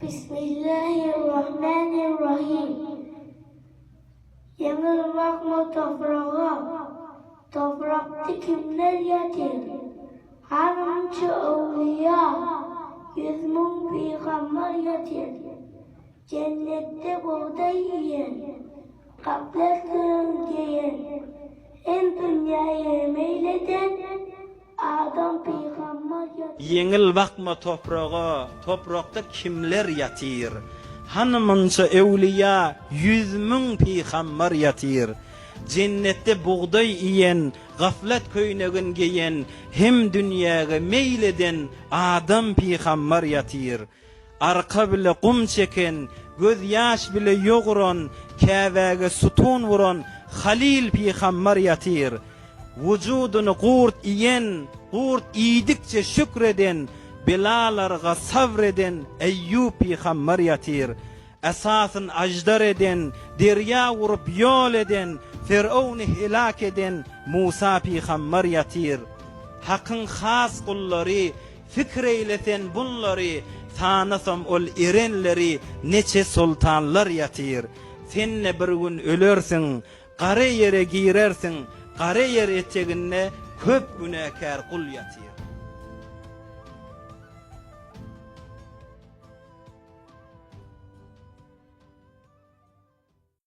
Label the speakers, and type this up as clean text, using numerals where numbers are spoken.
Speaker 1: Bismillahirrahmanirrahim. Yanılmak mı toprağa? Toprakta kimler yatır? Hanımcı evliya, 100 bin peygamber yatır. Cennette buğday yiyen, gaflet giyen, en dünyaya meyleden Adam peygamber yatır.
Speaker 2: Yengil bakma toprağa, toprakta kimler yatır? Hanımınca evliya, 100 bin peygamber yatır. Cennette buğday yiyen, gaflet köynegin giyen, hem dünyaya meyleden Adam peygamber yatır. Arka bile kum çeken, göz yaş bile yoğuran, kavege sütun vuran Halil peygamber yatır. Vücudunu kurt iyen, kurt iydikçe şükreden, belalarga sabreden Eyyub peygamber yatır. Esasın ajdar eden, derya vurup yol eden, Firavun'u helak eden Musa peygamber yatır. Hakkın has kulları, fikreyleten bunları, tanısam ol erenleri, neçe sultanlar yatır. Senle bir gün ölürsün, kare yere girersin, kare yer eteğine köp günahkar kul yatır.